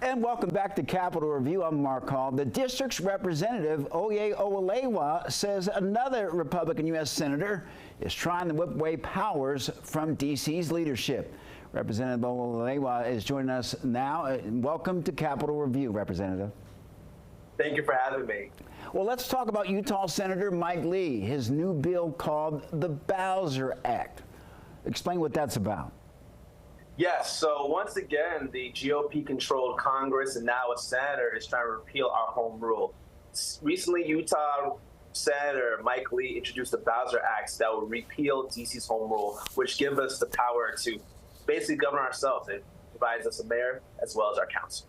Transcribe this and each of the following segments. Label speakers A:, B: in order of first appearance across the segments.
A: And welcome back to Capitol Review. I'm Mark Hall. The district's representative, Oye Owolewa, says another Republican U.S. senator is trying to whip away powers from D.C.'s leadership. Representative Owolewa is joining us now. Welcome to Capitol Review, Representative.
B: Thank you for having me.
A: Well, let's talk about Utah Senator Mike Lee, his new bill called the Bowser Act. Explain what that's about.
B: Yes, so once again, the GOP-controlled Congress and now a senator is trying to repeal our home rule. Recently, Utah Senator Mike Lee introduced the Bowser Act that will repeal D.C.'s home rule, which gives us the power to basically govern ourselves. It provides us a mayor as well as our council.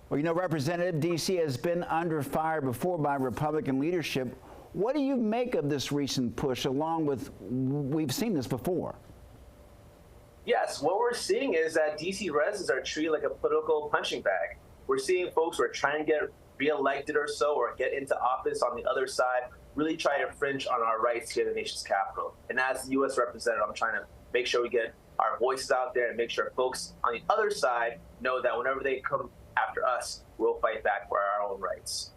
A: Well, you know, Representative, D.C. has been under fire before by Republican leadership. What do you make of this recent push, along with, we've seen this before?
B: Yes, what we're seeing is that D.C. residents are treated like a political punching bag. We're seeing folks who are trying to get reelected or so, or get into office on the other side, really try to infringe on our rights here in the nation's capital. And as the U.S. representative, I'm trying to make sure we get our voices out there and make sure folks on the other side know that whenever they come after us, we'll fight back for our own rights.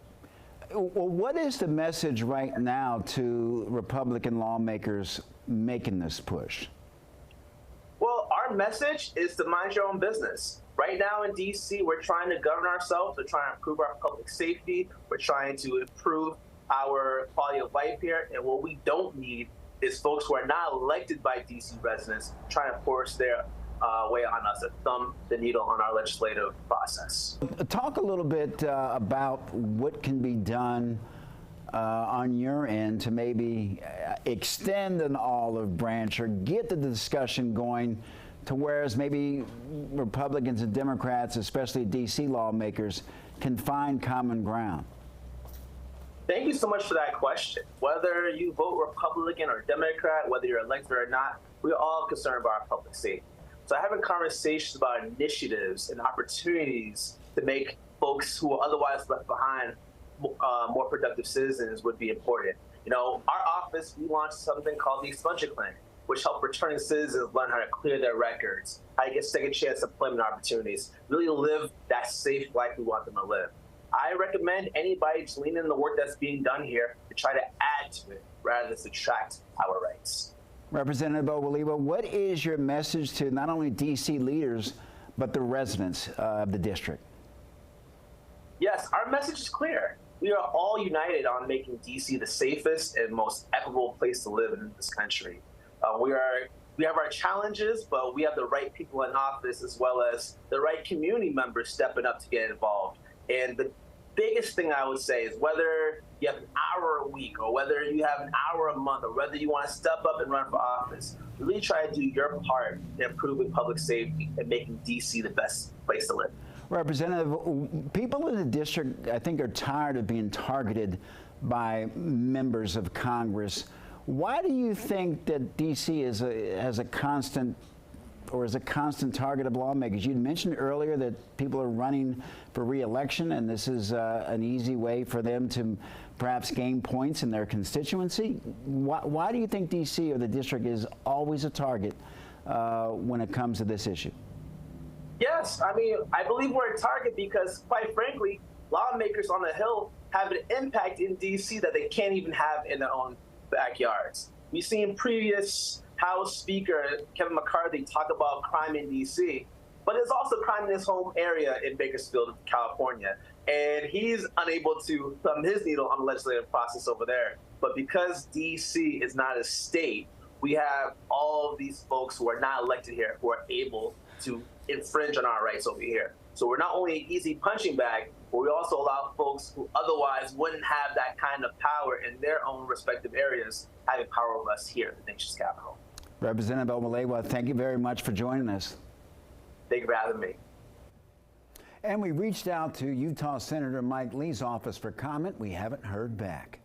A: Well, what is the message right now to Republican lawmakers making this push?
B: Well, our message is to mind your own business. Right now in D.C., we're trying to govern ourselves. We're trying to improve our public safety. We're trying to improve our quality of life here. And what we don't need is folks who are not elected by D.C. residents trying to force their way on us, to thumb the needle on our legislative process.
A: Talk a little bit about what can be done on your end to maybe extend an olive branch or get the discussion going to whereas maybe Republicans and Democrats, especially D.C. lawmakers, can find common ground.
B: Thank you so much for that question. Whether you vote Republican or Democrat, whether you're elected or not, we're all concerned about our public safety. So having conversations about initiatives and opportunities to make folks who are otherwise left behind more productive citizens would be important. You know, our office, we launched something called the Expunge Clinic, which helped returning citizens learn how to clear their records, how to get second chance employment opportunities, really live that safe life we want them to live. I recommend anybody just lean in the work that's being done here to try to add to it rather than subtract our rights. Representative
A: Owolewa, what is your message to not only D.C. leaders, but the residents of the district?
B: Yes, our message is clear. We are all united on making D.C. the safest and most equitable place to live in this country. We have our challenges, but we have the right people in office as well as the right community members stepping up to get involved. And the biggest thing I would say is whether you have an hour a week or whether you have an hour a month or whether you want to step up and run for office, really try to do your part in improving public safety and making D.C. the best place to live.
A: Representative, people in the district, I think, are tired of being targeted by members of Congress. Why do you think that D.C. has a constant target of lawmakers? You mentioned earlier that people are running for re-election, and this is an easy way for them to perhaps gain points in their constituency. Why do you think D.C. or the district is always a target when it comes to this issue?
B: Yes, I mean, I believe we're a target because, quite frankly, lawmakers on the Hill have an impact in D.C. that they can't even have in their own backyards. We've seen previous House Speaker Kevin McCarthy talk about crime in D.C., but there's also crime in his home area in Bakersfield, California, and he's unable to thumb his needle on the legislative process over there. But because D.C. is not a state, we have all of these folks who are not elected here who are able to infringe on our rights over here. So we're not only an easy punching bag, but we also allow folks who otherwise wouldn't have that kind of power in their own respective areas having power over us here at the nation's capital.
A: Representative Owolewa, thank you very much for joining us.
B: Thank you for having me.
A: And we reached out to Utah Senator Mike Lee's office for comment. We haven't heard back.